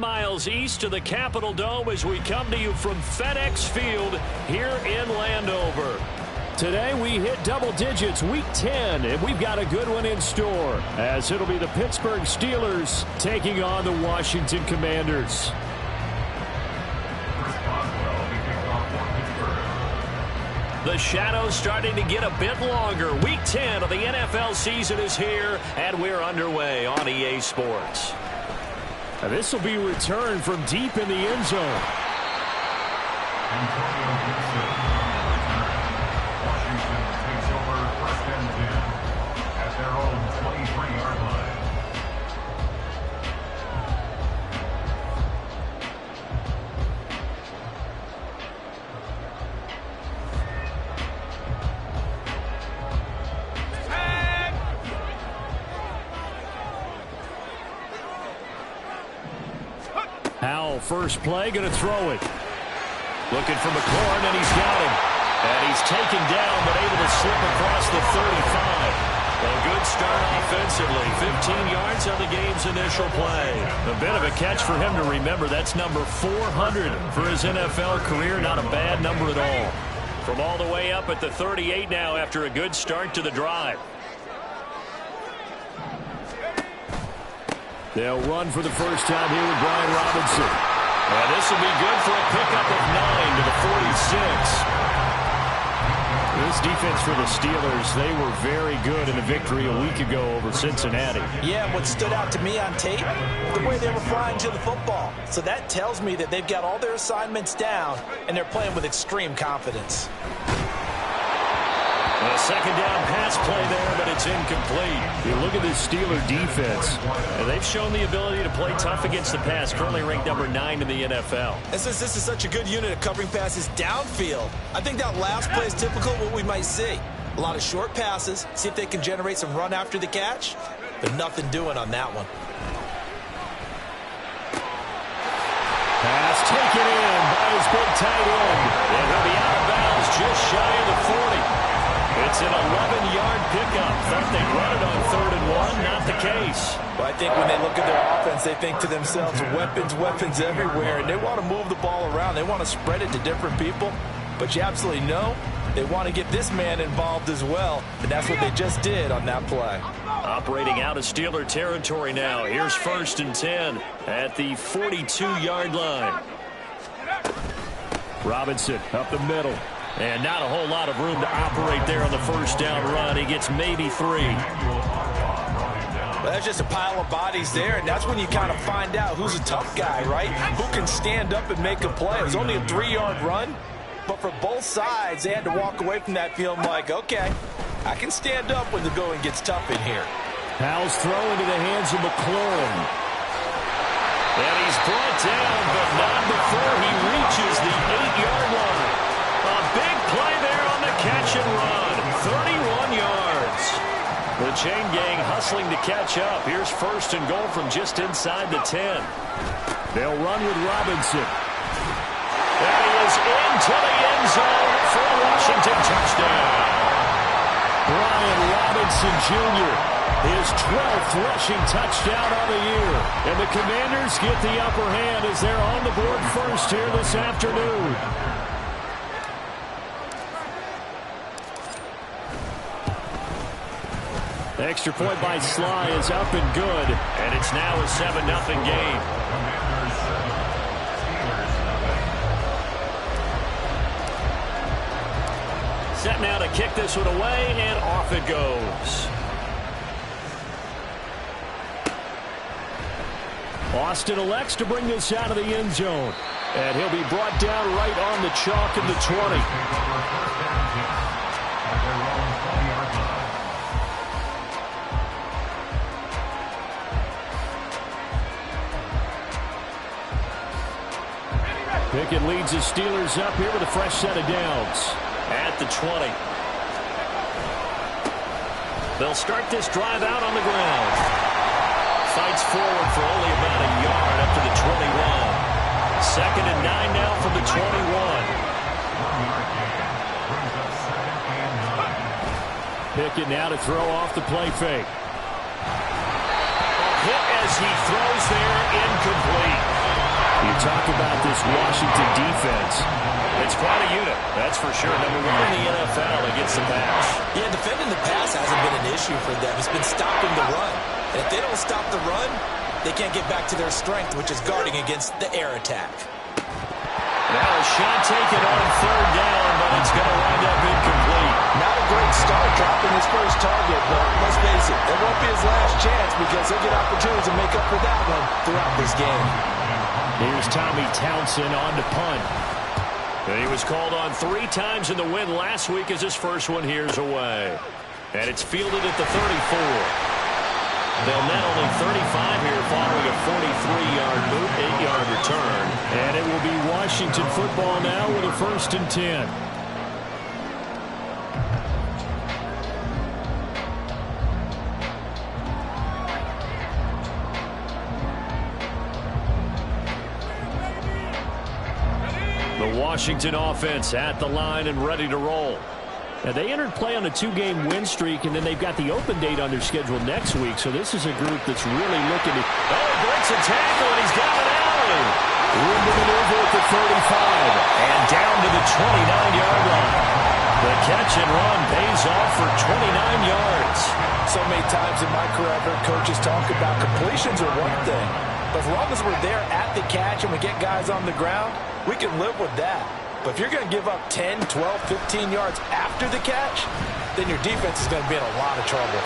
miles east of the Capitol Dome as we come to you from FedEx Field here in Landover. Today we hit double digits, week 10, and we've got a good one in store, as it'll be the Pittsburgh Steelers taking on the Washington Commanders. The shadow's starting to get a bit longer. Week 10 of the NFL season is here, and we're underway on EA Sports. This will be returned from deep in the end zone. Washington takes over first and 10 at their own 23-yard line. Howell, first play, going to throw it. Looking for McLaurin, and he's got him. And he's taken down, but able to slip across the 35. A good start offensively. 15 yards on the game's initial play. A bit of a catch for him to remember. That's number 400 for his NFL career. Not a bad number at all. From all the way up at the 38 now after a good start to the drive. They'll run for the first time here with Brian Robinson. And this will be good for a pickup of 9 to the 46. This defense for the Steelers, they were very good in a victory a week ago over Cincinnati. Yeah, and what stood out to me on tape, the way they were flying to the football. So that tells me that they've got all their assignments down, and they're playing with extreme confidence. A second down pass play there, but it's incomplete. You look at this Steeler defense, and they've shown the ability to play tough against the pass, currently ranked number 9 in the NFL. And since this is such a good unit of covering passes downfield, I think that last play is typical of what we might see. A lot of short passes, see if they can generate some run after the catch, but nothing doing on that one. Pass taken in by his big tight end. And he'll be out of bounds just shy of the 40. It's an 11-yard pickup. Thought they'd run it on 3rd and 1. Not the case. But I think when they look at their offense, they think to themselves, weapons everywhere, and they want to move the ball around. They want to spread it to different people. But you absolutely know they want to get this man involved as well, and that's what they just did on that play. Operating out of Steeler territory now. Here's 1st and 10 at the 42-yard line. Robinson up the middle. And not a whole lot of room to operate there on the first down run. He gets maybe 3. Well, that's just a pile of bodies there, and that's when you kind of find out who's a tough guy, right? Who can stand up and make a play. It was only a 3-yard run, but for both sides, they had to walk away from that feeling like, okay, I can stand up when the going gets tough in here. Howell's throw into the hands of McLaurin. And he's brought down, but not before he reaches the 8-yard line. A big play there on the catch and run. 31 yards. The chain gang hustling to catch up. Here's 1st and goal from just inside the 10. They'll run with Robinson. There he is into the end zone for a Washington touchdown. Brian Robinson Jr., his 12th rushing touchdown on the year. And the Commanders get the upper hand as they're on the board first here this afternoon. Extra point by Sly is up and good, and it's now a 7-0 game. Set now to kick this one away, and off it goes. Austin elects to bring this out of the end zone, and he'll be brought down right on the chalk in the 20. Pickett leads the Steelers up here with a fresh set of downs at the 20. They'll start this drive out on the ground. Fights forward for only about a yard up to the 21. 2nd and 9 now from the 21. Pickett now to throw off the play fake. A hit as he throws there, incomplete. talk about this Washington defense. It's quite a unit, that's for sure. Number one in the NFL against the pass. Yeah, defending the pass hasn't been an issue for them. It's been stopping the run. And if they don't stop the run, they can't get back to their strength, which is guarding against the air attack. Now a shot taken on third down, but it's going to wind up incomplete. Not a great start dropping his first target, but let's face it, it won't be his last chance because he'll get opportunities to make up for that one throughout this game. Here's Tommy Townsend on to punt. And he was called on 3 times in the win last week as his first one here's away. And it's fielded at the 34. They'll net only 35 here following a 43-yard boot, 8-yard return. And it will be Washington football now with a 1st and 10. The Washington offense at the line and ready to roll. Now, they entered play on a 2-game win streak, and then they've got the open date on their schedule next week. So this is a group that's really looking to... Oh, he breaks a tackle, and he's got an alley. Room to maneuver at the 35, and down to the 29-yard line. The catch and run pays off for 29 yards. So many times in my career, I've heard coaches talk about completions are one thing. But as long as we're there at the catch and we get guys on the ground, we can live with that. But if you're going to give up 10, 12, 15 yards after the catch, then your defense is going to be in a lot of trouble.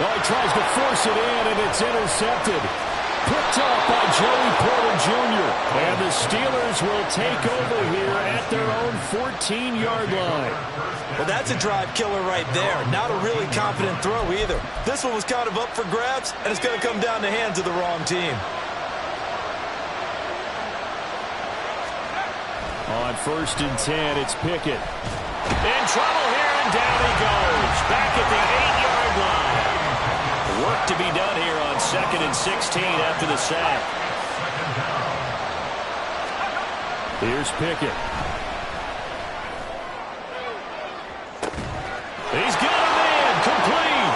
Oh, he tries to force it in, and it's intercepted. Picked up by Joey Porter Jr. And the Steelers will take over here at their own 14-yard line. Well, that's a drive killer right there. Not a really confident throw either. This one was kind of up for grabs, and it's going to come down the hands of the wrong team. On 1st and 10, it's Pickett. In trouble here, and down he goes. Back at the 8-yard line. Work to be done here on 2nd and 16 after the sack. Here's Pickett. He's got a man, complete.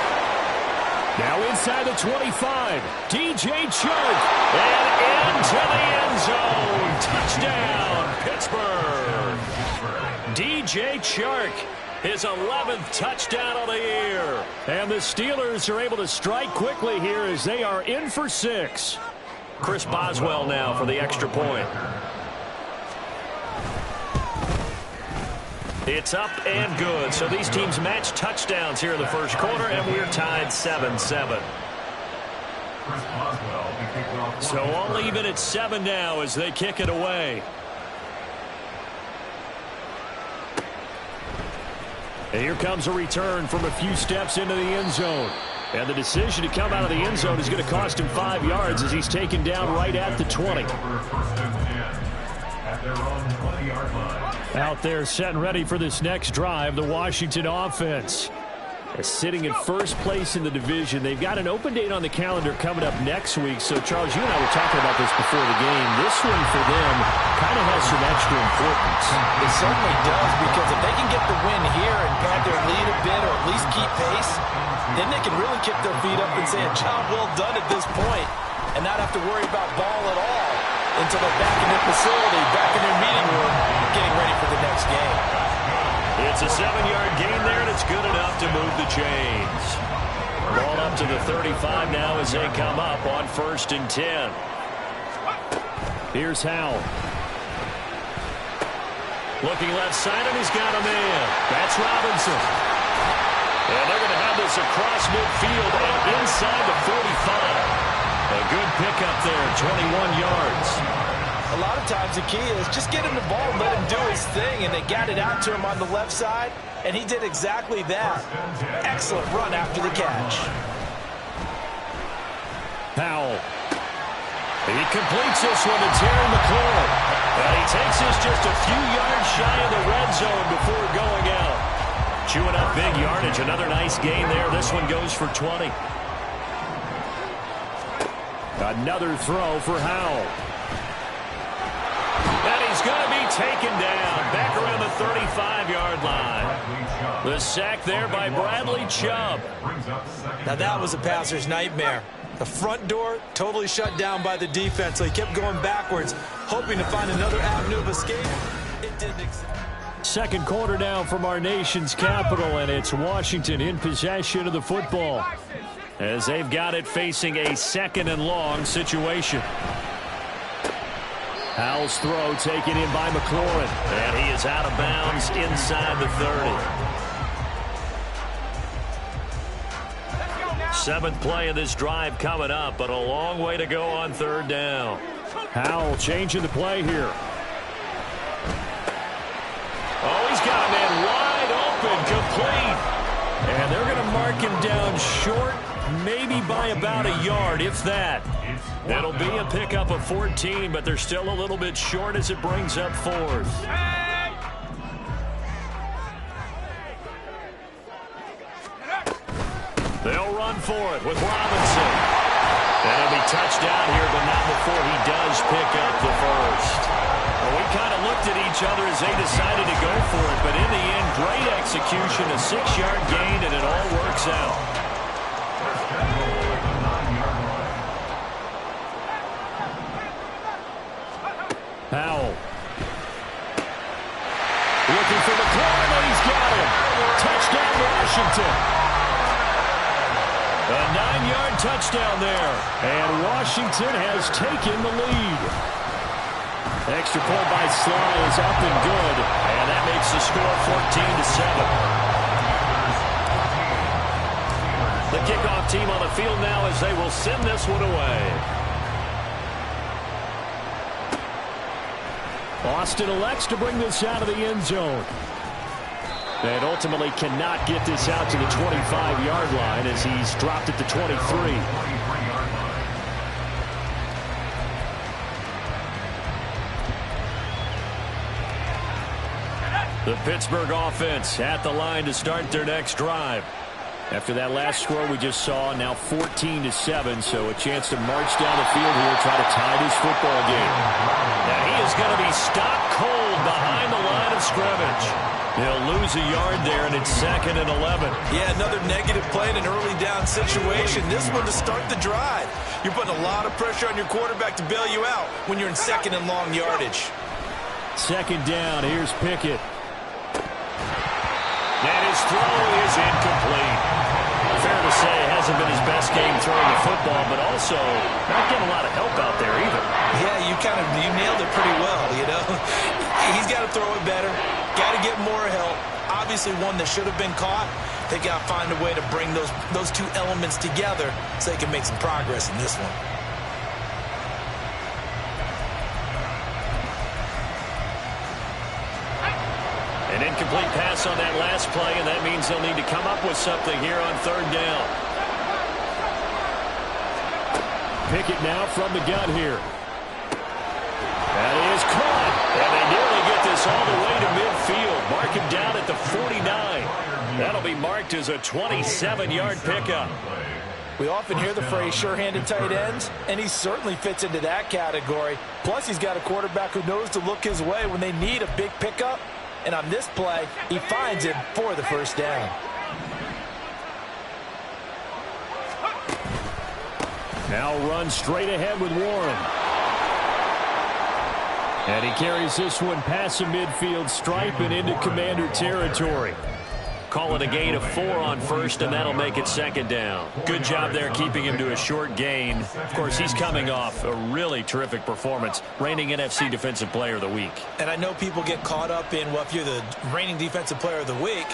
Now inside the 25, DJ Chark, and into the end zone. Touchdown, Pittsburgh. DJ Chark, his 11th touchdown of the year. And the Steelers are able to strike quickly here as they are in for 6. Chris Boswell now for the extra point. It's up and good. So these teams match touchdowns here in the first quarter, and we're tied 7-7. So all even at 7 now as they kick it away. And here comes a return from a few steps into the end zone. And the decision to come out of the end zone is going to cost him 5 yards as he's taken down right at the 20. Out there set and ready for this next drive, the Washington offense. They're sitting in first place in the division. They've got an open date on the calendar coming up next week. So, Charles, you and I were talking about this before the game. This one for them kind of has some extra importance. It certainly does, because if they can get the win here and pad their lead a bit or at least keep pace, then they can really kick their feet up and say a job well done at this point and not have to worry about ball at all until they're back in their facility, back in their meeting room, getting ready for the next game. It's a 7-yard gain there, and it's good enough to move the chains. Ball up to the 35 now as they come up on 1st and 10. Here's Howell. Looking left side, and he's got a man. That's Robinson. And they're going to have this across midfield and inside the 45. A good pickup there, 21 yards. A lot of times the key is just get him the ball and let him do his thing, and they got it out to him on the left side, and he did exactly that. Excellent run after the catch. Powell. He completes this one to Terry McLaurin. And he takes this just a few yards shy of the red zone before going out. Chewing up big yardage. Another nice gain there. This one goes for 20. Another throw for Howell. And he's going to be taken down back around the 35-yard line. The sack there by Bradley Chubb. Now that was a passer's nightmare. The front door totally shut down by the defense, so he kept going backwards, hoping to find another avenue of escape. It didn't exist. Second quarter now from our nation's capital, and it's Washington in possession of the football as they've got it facing a 2nd and long situation. Howell's throw taken in by McLaurin, and he is out of bounds inside the 30. 7th play of this drive coming up, but a long way to go on 3rd down. Howell changing the play here. Oh, he's got a man wide open, complete. And they're going to mark him down short, maybe by about a yard, if that. It'll be a pickup of 14, but they're still a little bit short as it brings up 4th. They'll run for it with Robinson. And he'll be touched down here, but not before he does pick up the first. Well, we kind of looked at each other as they decided to go for it, but in the end, great execution, a 6-yard gain, and it all works out. Howell. Looking for McLaurin, and he's got him. Touchdown, Washington. A 9-yard touchdown there, and Washington has taken the lead. Extra point by Sly is up and good, and that makes the score 14-7. The kickoff team on the field now as they will send this one away. Austin elects to bring this out of the end zone. And ultimately cannot get this out to the 25-yard line as he's dropped at the 23. The Pittsburgh offense at the line to start their next drive. After that last score we just saw, now 14-7, so a chance to march down the field here, try to tie this football game. Now he is going to be stopped cold behind the line of scrimmage. He'll lose a yard there, and it's 2nd and 11. Yeah, another negative play in an early down situation. This one to start the drive. You're putting a lot of pressure on your quarterback to bail you out when you're in 2nd and long yardage. 2nd down, here's Pickett. And his throw is incomplete. Fair to say, it hasn't been his best game throwing the football, but also not getting a lot of help out there either. Yeah, you nailed it pretty well, you know. He's got to throw it better. Got to get more help. Obviously one that should have been caught. They got to find a way to bring those two elements together so they can make some progress in this one. An incomplete pass on that last play, and that means they'll need to come up with something here on 3rd down. Pickett now from the gun here. That is caught, and they nearly get this all the way to midfield. Mark him down at the 49. That'll be marked as a 27-yard pickup. We often hear the phrase sure-handed tight ends, and he certainly fits into that category. Plus, he's got a quarterback who knows to look his way when they need a big pickup. And on this play, he finds him for the 1st down. Now run straight ahead with Warren. And he carries this one past the midfield stripe and into Commander territory. Call it a gain of 4 on 1st, and that'll make it 2nd down. Good job there keeping him to a short gain. Of course, he's coming off a really terrific performance, reigning NFC Defensive Player of the Week. And I know people get caught up in, well, if you're the reigning Defensive Player of the Week,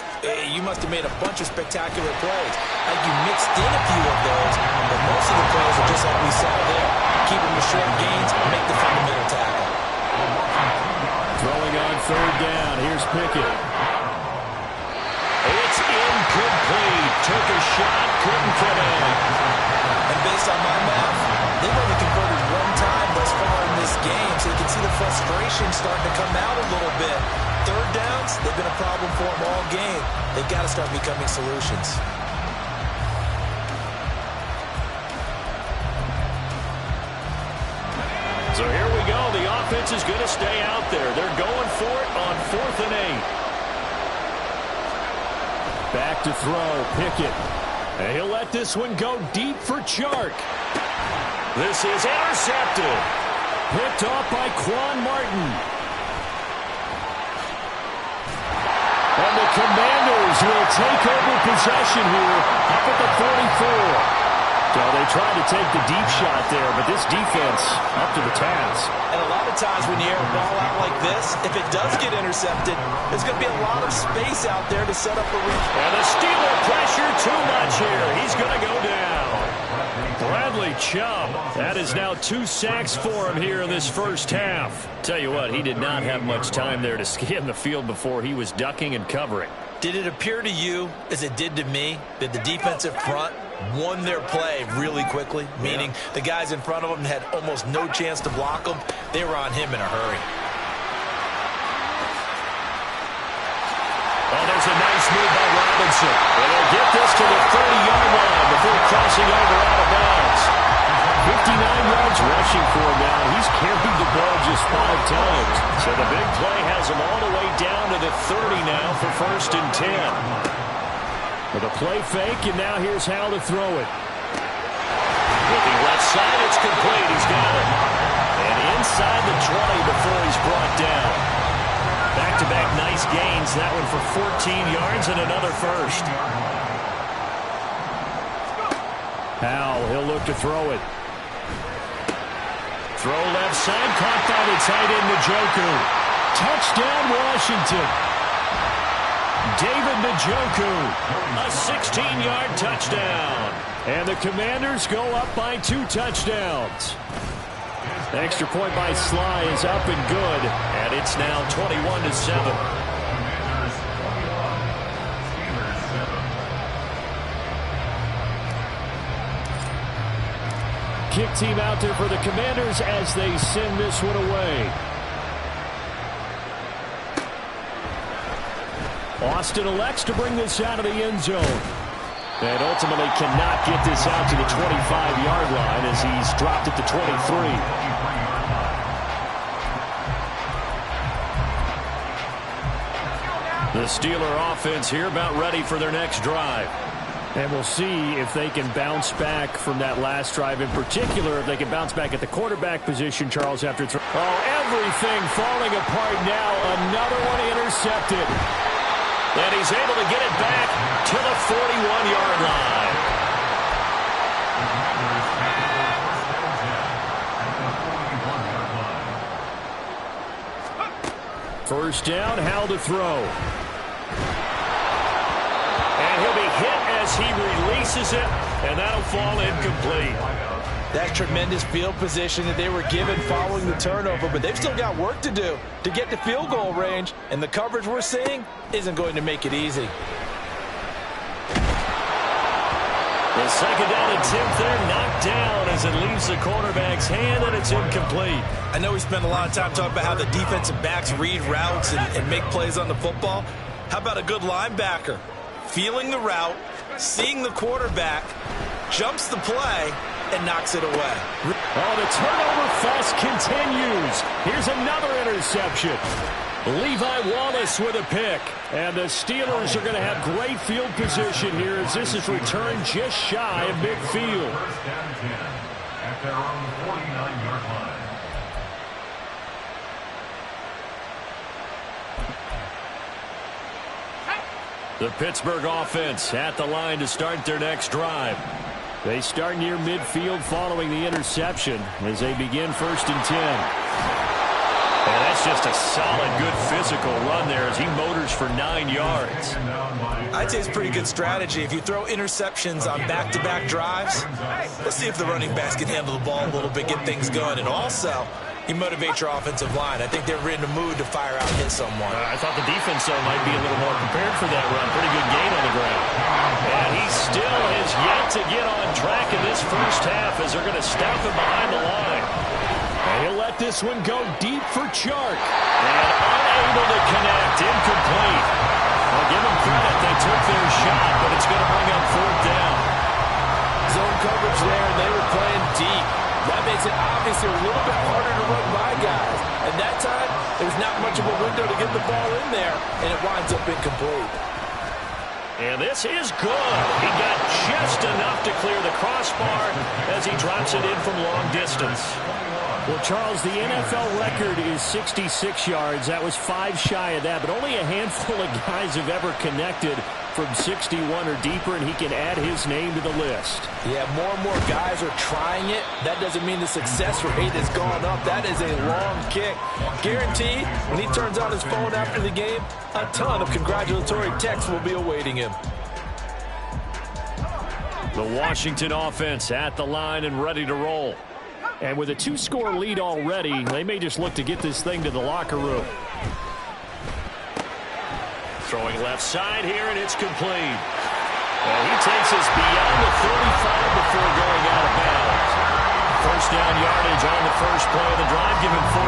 you must have made a bunch of spectacular plays. Like you mixed in a few of those, but most of the plays are just like we saw there. Keep them to short gains, make the fundamental tackle. Throwing on 3rd down, here's Pickett. It's incomplete. Took a shot, couldn't connect. And based on my math, they've only converted 1 time thus far in this game, so you can see the frustration starting to come out a little bit. 3rd downs, they've been a problem for them all game. They've got to start becoming solutions. So here we go. The offense is going to stay out there. They're going for it on 4th and 8. Back to throw, Pickett. And he'll let this one go deep for Chark. This is intercepted. Picked off by Quan Martin. And the Commanders will take over possession here up at the 44. So they tried to take the deep shot there, but this defense up to the task. And a lot of times when you air a ball out like this, if it does get intercepted, there's going to be a lot of space out there to set up a reach. And the Steeler pressure too much here. He's going to go down. Bradley Chubb. That is now 2 sacks for him here in this first half. Tell you what, he did not have much time there to scan the field before he was ducking and covering. Did it appear to you, as it did to me, that the defensive front won their play really quickly? Meaning the guys in front of them had almost no chance to block them. They were on him in a hurry. Oh, there's a nice move by Robinson. And they'll get this to the 30-yard line before crossing over out of bounds. 59 yards rushing for him now. He's carried the ball just 5 times. So the big play has him all the way down to the 30 now for 1st and 10. With a play fake, and now here's how to throw it. Looking left side, it's complete. He's got it. And inside the 20 before he's brought down. Back-to-back nice gains. That one for 14 yards and another first. Powell, he'll look to throw it. Throw left side, caught by the tight end, Njoku. Touchdown, Washington. David Njoku, a 16-yard touchdown. And the Commanders go up by 2 touchdowns. The extra point by Sly is up and good, and it's now 21-7. Kick team out there for the Commanders as they send this one away. Austin elects to bring this out of the end zone. And ultimately cannot get this out to the 25-yard line as he's dropped at the 23. The Steeler offense here about ready for their next drive. And we'll see if they can bounce back from that last drive. In particular, if they can bounce back at the quarterback position, Charles, after everything falling apart now. Another one intercepted. And he's able to get it back to the 41-yard line. First down, Howell to throw. And he'll be hit as he releases it, and that'll fall incomplete. That's tremendous field position that they were given following the turnover, but they've still got work to do to get to field goal range, and the coverage we're seeing isn't going to make it easy. The second down attempt there knocked down as it leaves the quarterback's hand, and it's incomplete. I know we spent a lot of time talking about how the defensive backs read routes and make plays on the football. How about a good linebacker? Feeling the route, seeing the quarterback, jumps the play, and knocks it away. Oh, the turnover fuss continues. Here's another interception. Levi Wallace with a pick. And the Steelers are going to have great field position here as this is returned just shy of midfield. First down 10 at their own 49-yard line. The Pittsburgh offense at the line to start their next drive. They start near midfield following the interception as they begin 1st and 10. And that's just a solid, good physical run there as he motors for 9 yards. I'd say it's pretty good strategy. If you throw interceptions on back-to-back drives, let's see if the running backs can handle the ball a little bit, get things going. And also, you motivate your offensive line. I think they're in the mood to fire out and hit someone. I thought the defense, though, might be a little more prepared for that run. Pretty good gain on the ground. And he still has yet to get on track in this first half as they're going to stop him behind the line. And he'll let this one go deep for Chark. And unable to connect. Incomplete. I'll give them credit. They took their shot, but it's going to bring up 4th down. Zone coverage there, and they were playing deep. That makes it obviously a little bit harder to run by guys. And that time, there was not much of a window to get the ball in there, and it winds up incomplete. And this is good. He got just enough to clear the crossbar as he drops it in from long distance. Well, Charles, the NFL record is 66 yards. That was 5 shy of that, but only a handful of guys have ever connected from 61 or deeper, and he can add his name to the list. Yeah, more and more guys are trying it. That doesn't mean the success rate has gone up. That is a long kick. Guaranteed, when he turns on his phone after the game, a ton of congratulatory texts will be awaiting him. The Washington offense at the line and ready to roll. And with a 2-score lead already, they may just look to get this thing to the locker room. Throwing left side here, and it's complete. Well, he takes us beyond the 35 before going out of bounds. First down yardage on the first play of the drive, give him 14.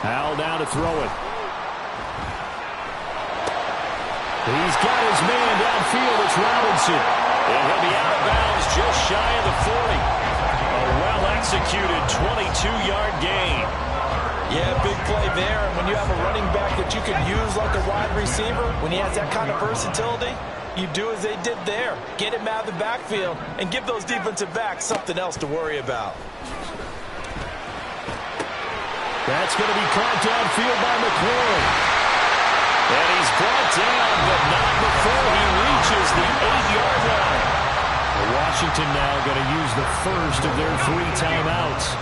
Howell down to throw it. He's got his man downfield. It's Robinson. And he'll be out of bounds just shy of the 40. A well-executed 22-yard gain. Yeah, big play there. And when you have a running back that you can use like a wide receiver, when he has that kind of versatility, you do as they did there. Get him out of the backfield and give those defensive backs something else to worry about. That's going to be caught downfield by McLaurin. And he's brought down, but not before he reaches the 8-yard line. Washington now going to use the first of their 3 timeouts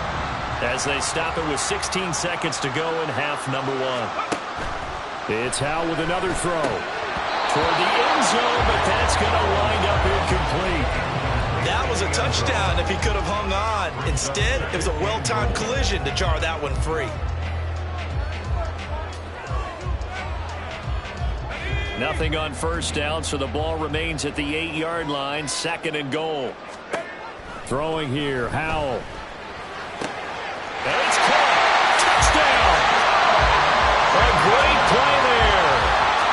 as they stop it with 16 seconds to go in half number 1. It's Howell with another throw toward the end zone, but that's going to wind up incomplete. That was a touchdown if he could have hung on. Instead, it was a well-timed collision to jar that one free. Nothing on first down, so the ball remains at the 8-yard line, 2nd and goal. Throwing here, Howell. And it's caught. Touchdown! A great play there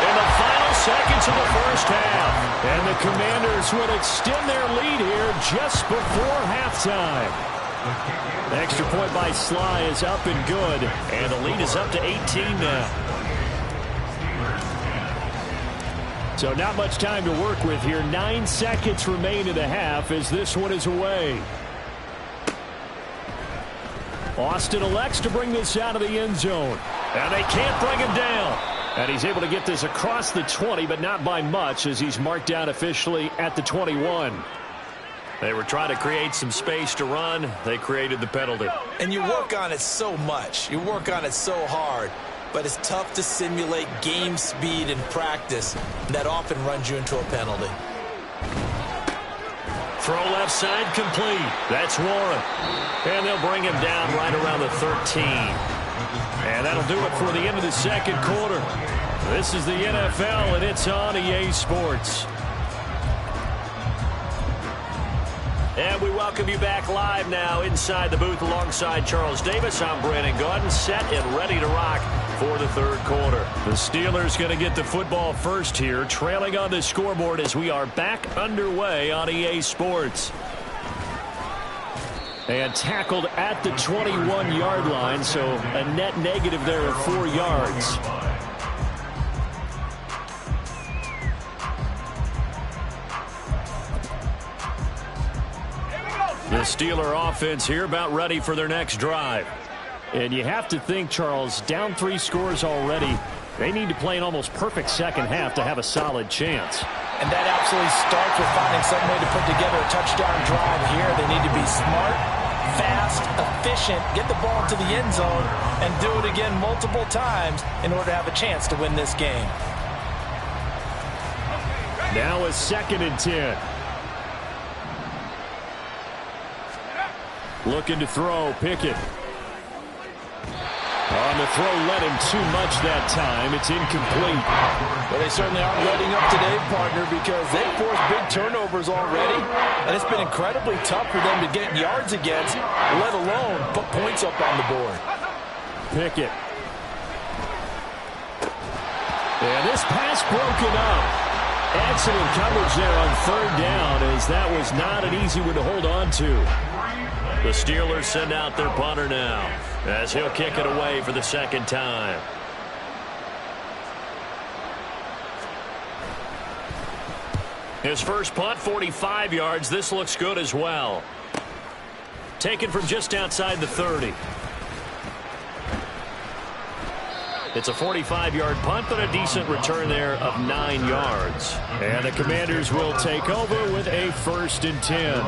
in the final seconds of the first half. And the Commanders will extend their lead here just before halftime. Extra point by Sly is up and good, and the lead is up to 18 now. So not much time to work with here. 9 seconds remain in the half as this one is away. Austin elects to bring this out of the end zone. And they can't bring him down. And he's able to get this across the 20, but not by much as he's marked down officially at the 21. They were trying to create some space to run. They created the penalty. And you work on it so much. You work on it so hard. But it's tough to simulate game speed in practice. That often runs you into a penalty. Throw left side complete. That's Warren. And they'll bring him down right around the 13. And that'll do it for the end of the second quarter. This is the NFL, and it's on EA Sports. And we welcome you back live now inside the booth alongside Charles Davis. I'm Brandon Gaudin, set and ready to rock for the third quarter. The Steelers going to get the football first here, trailing on the scoreboard as we are back underway on EA Sports. And tackled at the 21-yard line, so a net negative there of 4 yards. The Steeler offense here about ready for their next drive. And you have to think, Charles, down 3 scores already. They need to play an almost perfect second half to have a solid chance. And that absolutely starts with finding some way to put together a touchdown drive here. They need to be smart, fast, efficient, get the ball to the end zone, and do it again multiple times in order to have a chance to win this game. Now a 2nd and 10. Looking to throw, Pickett. On the throw, let him too much that time. It's incomplete. Well, they certainly aren't letting up today, partner, because they've forced big turnovers already, and it's been incredibly tough for them to get yards against, let alone put points up on the board. Pickett. And this pass broken up. Excellent coverage there on third down, as that was not an easy one to hold on to. The Steelers send out their punter now, as he'll kick it away for the second time. His first punt, 45 yards. This looks good as well. Taken from just outside the 30. It's a 45-yard punt, but a decent return there of 9 yards. And the Commanders will take over with a 1st and 10.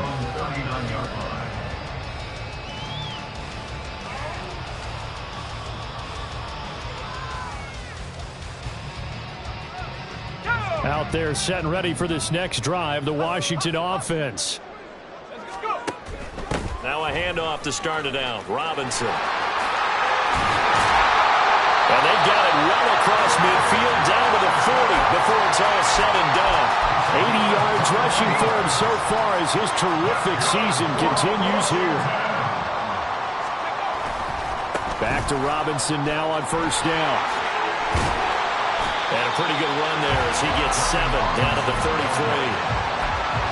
Out there set and ready for this next drive, the Washington offense. Now a handoff to start it out. Robinson. And they got it well across midfield down to the 40 before it's all said and done. 80 yards rushing for him so far as his terrific season continues here. Back to Robinson now on 1st down. And a pretty good run there as he gets 7 down to the 33.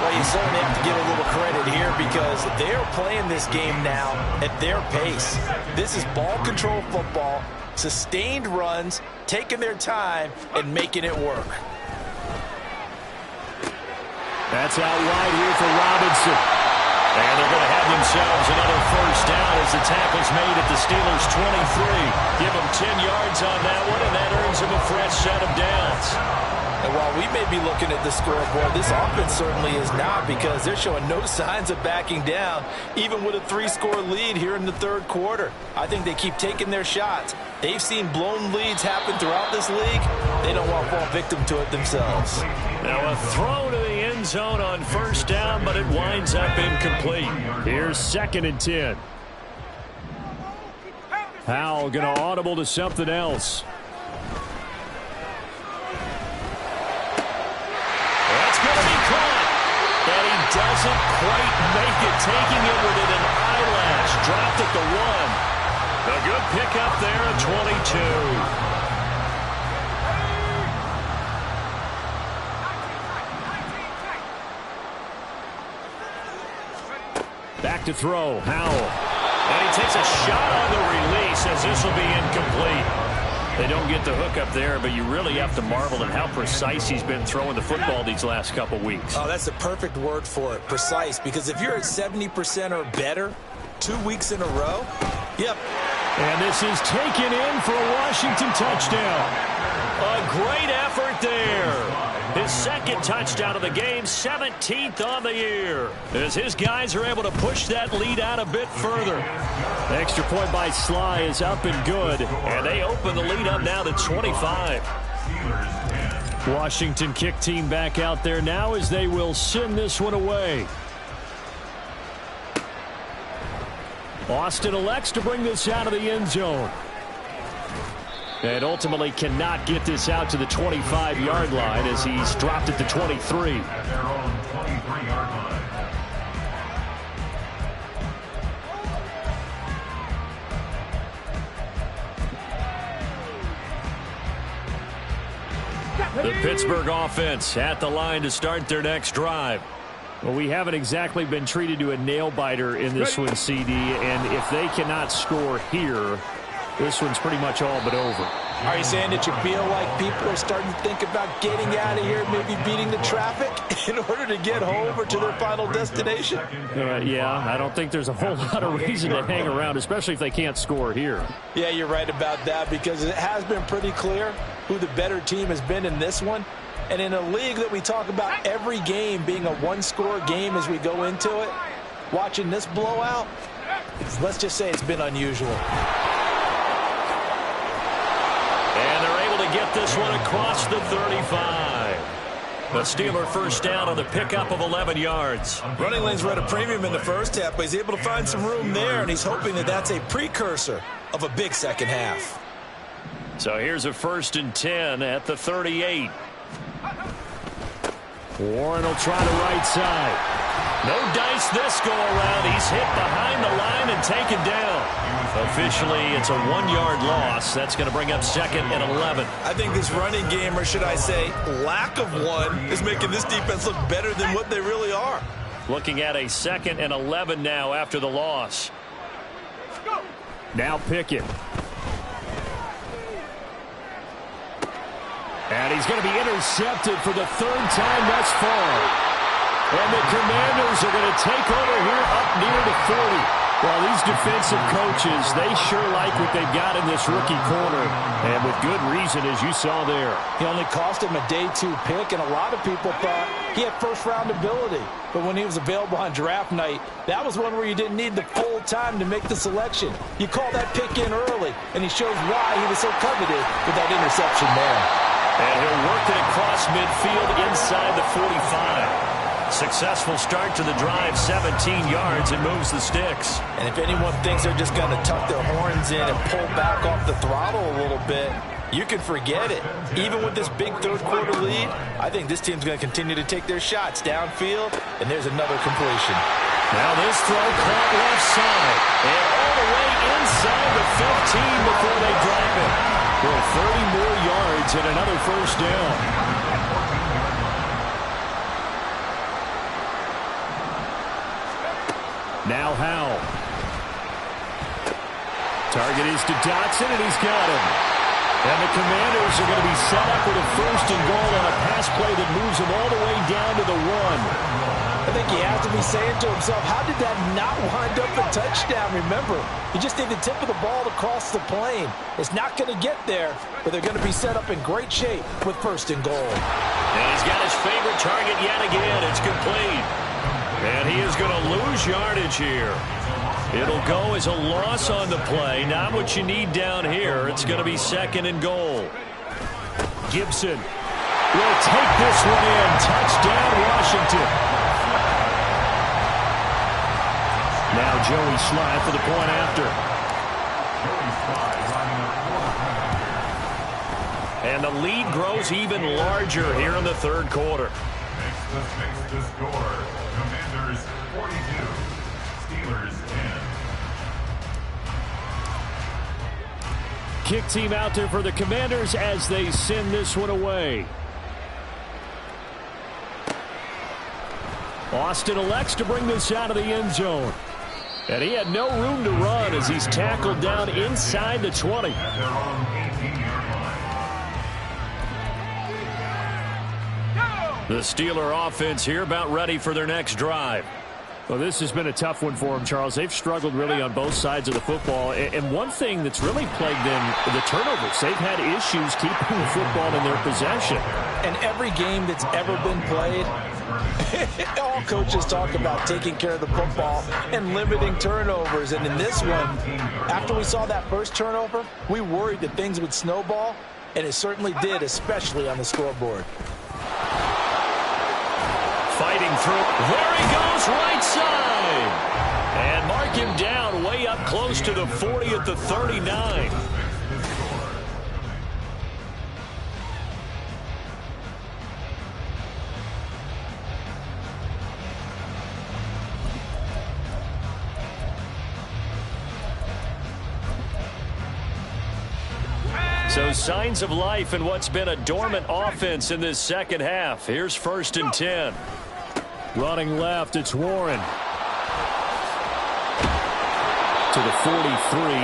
Well, you certainly have to give a little credit here because they're playing this game now at their pace. This is ball control football, sustained runs, taking their time, and making it work. That's out wide here for Robinson. And they're going to have themselves another 1st down as the tackle's made at the Steelers' 23. Give them 10 yards on that one, and that earns them a fresh set of downs. And while we may be looking at the scoreboard, this offense certainly is not, because they're showing no signs of backing down, even with a 3-score lead here in the 3rd quarter. I think they keep taking their shots. They've seen blown leads happen throughout this league. They don't want to fall victim to it themselves. Now a throw to the end zone on 1st down, but it winds up incomplete. Here's 2nd and 10. Howell going to audible to something else. Doesn't quite make it, taking it within an eyelash. Dropped at the 1. A good pickup there at 22. Back to throw, Howell. And he takes a shot on the release as this will be incomplete. They don't get the hook up there, but you really have to marvel at how precise he's been throwing the football these last couple weeks. Oh, that's the perfect word for it, precise, because if you're at 70% or better 2 weeks in a row, yep. And this is taken in for a Washington touchdown. A great effort there. His 2nd touchdown of the game, 17th on the year, as his guys are able to push that lead out a bit further. The extra point by Sly is up and good, and they open the lead up now to 25. Washington kick team back out there now as they will send this one away. Austin elects to bring this out of the end zone. And ultimately cannot get this out to the 25-yard line as he's dropped it to 23. At their own 23-yard line. The Pittsburgh offense at the line to start their next drive. Well, we haven't exactly been treated to a nail-biter in this one, CD, and if they cannot score here, this one's pretty much all but over. Are you saying that you feel like people are starting to think about getting out of here, maybe beating the traffic in order to get home or to their final destination? Yeah, I don't think there's a whole lot of reason to hang around, especially if they can't score here. Yeah, you're right about that, because it has been pretty clear who the better team has been in this one. And in a league that we talk about every game being a 1-score game as we go into it, watching this blowout, let's just say it's been unusual. And they're able to get this one across the 35. The Steeler 1st down on the pickup of 11 yards. Running lanes were at a premium in the first half, but he's able to find some room there, and he's hoping that that's a precursor of a big second half. So here's a 1st and 10 at the 38. Warren will try the right side. No dice this go around. He's hit behind the line and taken down. Officially, it's a 1-yard loss. That's going to bring up 2nd and 11. I think this running game, or should I say lack of one, is making this defense look better than what they really are. Looking at a 2nd and 11 now after the loss. Now Pickett. And he's going to be intercepted for the 3rd time thus far. And the Commanders are going to take over here up near the 40. Well, these defensive coaches, they sure like what they've got in this rookie corner. And with good reason, as you saw there. He only cost him a day 2 pick, and a lot of people thought he had first-round ability. But when he was available on draft night, that was one where you didn't need the full time to make the selection. You call that pick in early, and he shows why he was so coveted with that interception there. And he'll work it across midfield inside the 45. Successful start to the drive, 17 yards, and moves the sticks. And if anyone thinks they're just going to tuck their horns in and pull back off the throttle a little bit, you can forget it. Even with this big third-quarter lead, I think this team's going to continue to take their shots downfield, and there's another completion. Now this throw caught left side, and all the way inside the 15 before they drop it. Well, 30 more yards and another first down. Now Howell. Target is to Dotson, and he's got him. And the Commanders are going to be set up with a 1st and goal on a pass play that moves them all the way down to the 1. I think he has to be saying to himself, how did that not wind up a touchdown? Remember, you just need the tip of the ball to cross the plane. It's not going to get there, but they're going to be set up in great shape with 1st and goal. And he's got his favorite target yet again. It's complete. And he is going to lose yardage here. It'll go as a loss on the play. Not what you need down here. It's going to be 2nd and goal. Gibson will take this one in. Touchdown, Washington. Now Joey Sly for the point after. And the lead grows even larger here in the 3rd quarter. Makes the score. Commanders 42, Steelers 10. Kick team out there for the Commanders as they send this one away. Austin elects to bring this out of the end zone. And he had no room to run as he's tackled down inside the 20. At their own 18-yard line. The Steeler offense here about ready for their next drive. Well, this has been a tough one for them, Charles. They've struggled really on both sides of the football. And one thing that's really plagued them, the turnovers. They've had issues keeping the football in their possession. And every game that's ever been played, all coaches talk about taking care of the football and limiting turnovers. And in this one, after we saw that first turnover, we worried that things would snowball, and it certainly did, especially on the scoreboard. Fighting through. There he goes, right side. And mark him down way up close to the 40 at the 39. So signs of life in what's been a dormant offense in this second half. Here's 1st and 10. Running left, it's Warren. To the 43,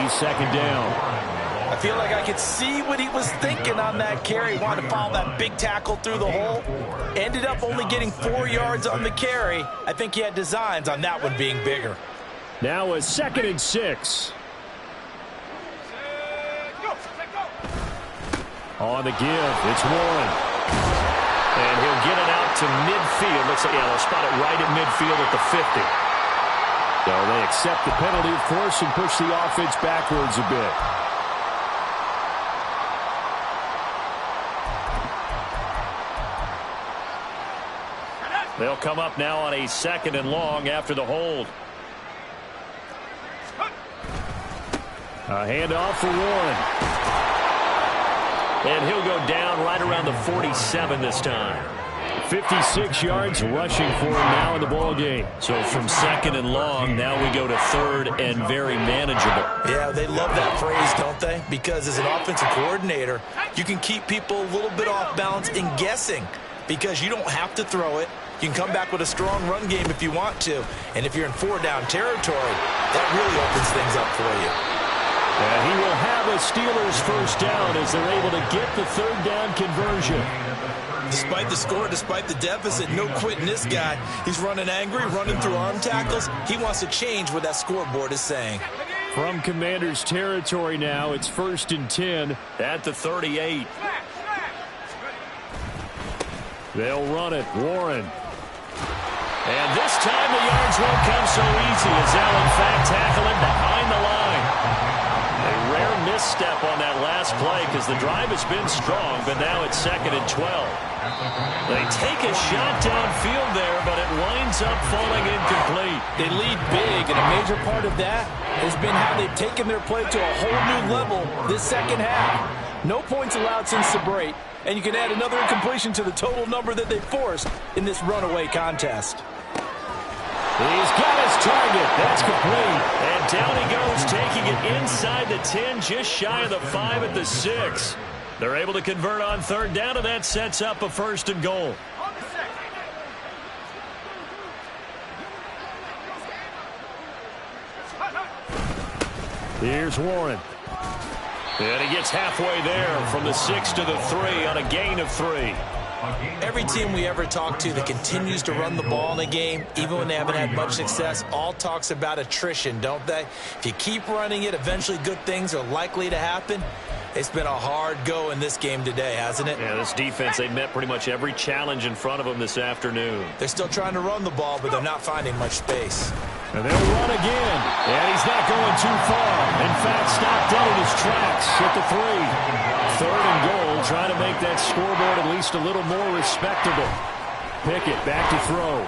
2nd down. I feel like I could see what he was thinking on that carry. Wanted to follow that big tackle through the hole. Ended up only getting 4 yards on the carry. I think he had designs on that one being bigger. Now a 2nd and 6. On the give, it's Warren. And he'll get it out to midfield. Looks like, they'll spot it right at midfield at the 50. So they accept the penalty, of course, and push the offense backwards a bit. They'll come up now on a 2nd and long after the hold. A handoff for Warren. And he'll go down right around the 47 this time. 56 yards rushing for him now in the ball game. So from second and long, now we go to third and very manageable. Yeah, they love that phrase, don't they? Because as an offensive coordinator, you can keep people a little bit off balance and guessing because you don't have to throw it. You can come back with a strong run game if you want to. And if you're in 4-down territory, that really opens things up for you. And he will have a Steelers first down as they're able to get the third down conversion. Despite the score, despite the deficit, no quitting this guy. He's running angry, running through arm tackles. He wants to change what that scoreboard is saying. From Commanders territory now, it's 1st and 10 at the 38. They'll run it. Warren. And this time the yards won't come so easy as they'll in fact tackle him behind the line. A rare misstep on that last play because the drive has been strong, but now it's 2nd and 12. They take a shot downfield there, but it winds up falling incomplete. They lead big, and a major part of that has been how they've taken their play to a whole new level this second half. No points allowed since the break, and you can add another incompletion to the total number that they forced in this runaway contest. He's got his target. That's complete. And down he goes, taking it inside the 10, just shy of the 5 at the 6. They're able to convert on third down, and that sets up a 1st and goal. Here's Warren. And he gets halfway there from the 6 to the 3 on a gain of 3. Every team we ever talk to that continues to run the ball in a game, even when they haven't had much success, all talks about attrition, don't they? If you keep running it, eventually good things are likely to happen. It's been a hard go in this game today, hasn't it? Yeah, this defense, they met pretty much every challenge in front of them this afternoon. They're still trying to run the ball, but they're not finding much space. And they'll run again. And he's not going too far. In fact, stopped dead in his tracks at the 3. 3rd and goal, trying to make that scoreboard at least a little more respectable. Pickett back to throw.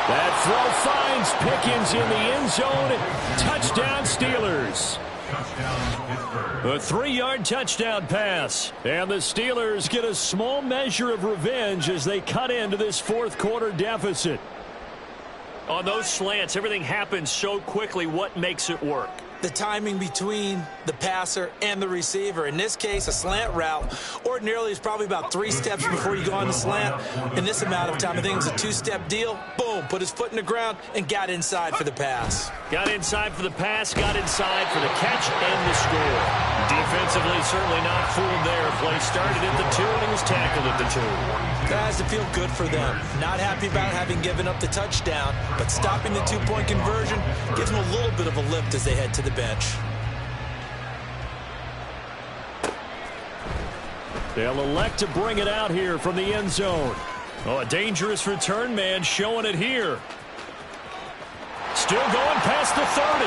That throw finds Pickens in the end zone. Touchdown Steelers. A 3-yard touchdown pass. And the Steelers get a small measure of revenge as they cut into this 4th quarter deficit. On those slants, everything happens so quickly. What makes it work? The timing between the passer and the receiver. In this case, a slant route ordinarily is probably about 3 steps before you go on the slant. In this amount of time, I think it was a 2-step deal. Boom, put his foot in the ground and got inside for the pass. Got inside for the pass, got inside for the catch and the score. Defensively, certainly not fooled there. Play started at the 2 and he was tackled at the 2. That has to feel good for them. Not happy about having given up the touchdown, but stopping the 2-point conversion gives them a little bit of a lift as they head to the bench. They'll elect to bring it out here from the end zone. Oh, a dangerous return man showing it here. Still going past the 30.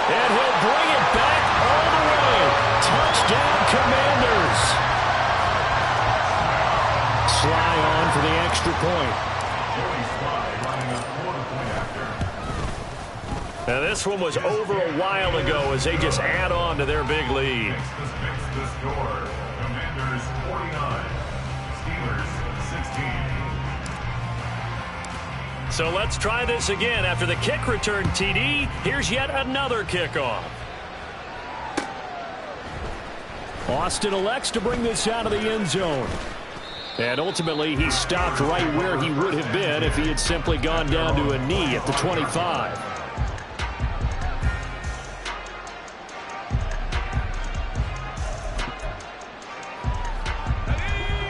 And he'll bring it back all the way. Touchdown Commanders. Sly on for the extra point. Now this one was over a while ago as they just add on to their big lead. The score, Commanders 49, Steelers 16. So let's try this again. After the kick return, TD, here's yet another kickoff. Austin elects to bring this out of the end zone. And ultimately, he stopped right where he would have been if he had simply gone down to a knee at the 25.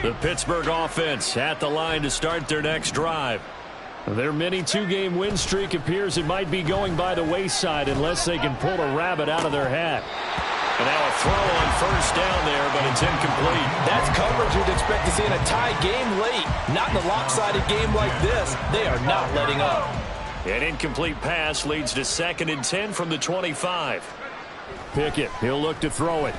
The Pittsburgh offense at the line to start their next drive. Their mini 2-game win streak appears it might be going by the wayside unless they can pull a rabbit out of their hat. And now a throw on first down there, but it's incomplete. That's coverage you'd expect to see in a tie game late. Not in a lopsided game like this. They are not letting up. An incomplete pass leads to 2nd and 10 from the 25. Pickett, he'll look to throw it.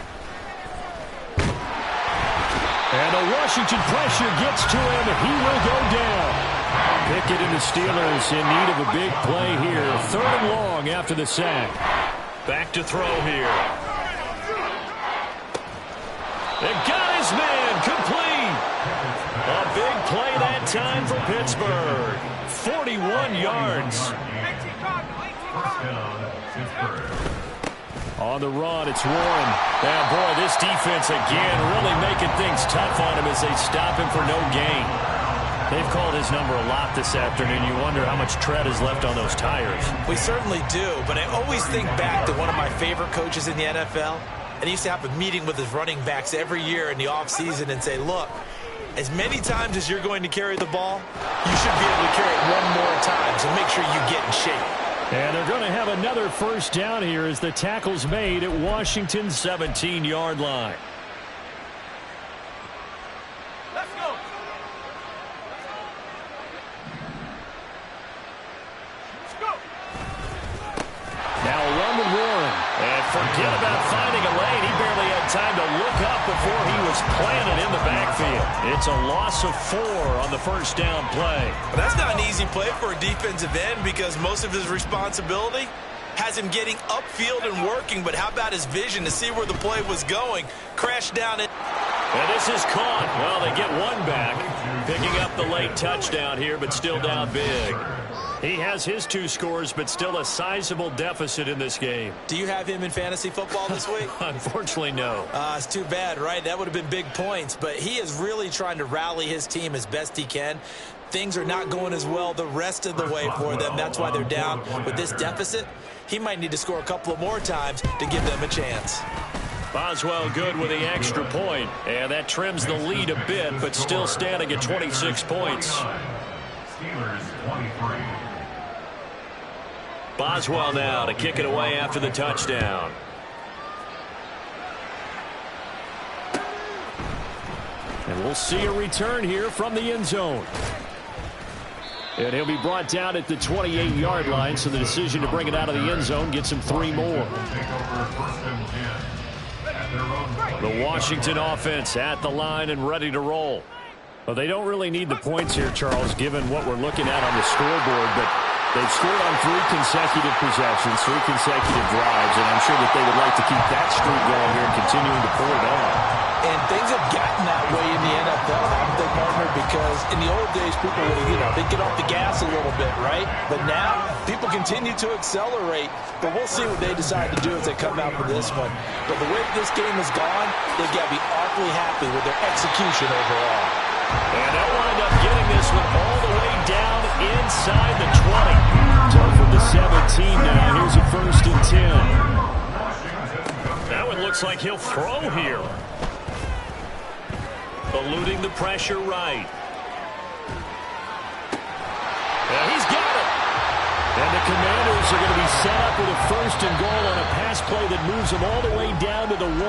And the Washington pressure gets to him. He will go down. Pickett and the Steelers in need of a big play here. 3rd and long after the sack. Back to throw here. And got his man complete. A big play that time for Pittsburgh. 41 yards. First down, Pittsburgh. On the run, it's Warren. And boy, this defense again really making things tough on him as they stop him for no gain. They've called his number a lot this afternoon. You wonder how much tread is left on those tires. We certainly do, but I always think back to one of my favorite coaches in the NFL. And he used to have a meeting with his running backs every year in the offseason and say, look, as many times as you're going to carry the ball, you should be able to carry it one more time, so make sure you get in shape. And they're going to have another first down here as the tackle's made at Washington's 17-yard line. Let's go. Let's go. Now a run with Warren. And forget about finding a lane. He barely had time to look up before he was planted in the backfield. It's a loss of 4 on the first down play. But that's not an easy play for a defensive end because most of his responsibility has him getting upfield and working. But how about his vision to see where the play was going? Crashed down it. And this is caught. Well, they get one back. Picking up the late touchdown here, but still down big. He has his 2 scores, but still a sizable deficit in this game. Do you have him in fantasy football this week? Unfortunately, no. It's too bad, right? That would have been big points. But he is really trying to rally his team as best he can. Things are not going as well the rest of the way for them. That's why they're down. With this deficit, he might need to score a couple of more times to give them a chance. Boswell good with the extra point. And that trims the lead a bit, but still standing at 26 points. Steelers 23. Boswell now to kick it away after the touchdown. And we'll see a return here from the end zone. And he'll be brought down at the 28-yard line, so the decision to bring it out of the end zone gets him 3 more. The Washington offense at the line and ready to roll. Well, they don't really need the points here, Charles, given what we're looking at on the scoreboard, but they've scored on 3 consecutive possessions, 3 consecutive drives, and I'm sure that they would like to keep that streak going here and continuing to pull it on. And things have gotten that way in the NFL, haven't they, partner? Because in the old days, people would, they'd get off the gas a little bit, right? But now, people continue to accelerate. But we'll see what they decide to do as they come out for this one. But the way this game has gone, they've got to be awfully happy with their execution overall. And they'll wind up getting this one all the way down inside the 20. Tough for the 17 now. Here's a 1st and 10. That one looks like he'll throw here. Eluding the pressure right. And he's got it. And the Commanders are going to be set up with a 1st and goal on a pass play that moves them all the way down to the 1.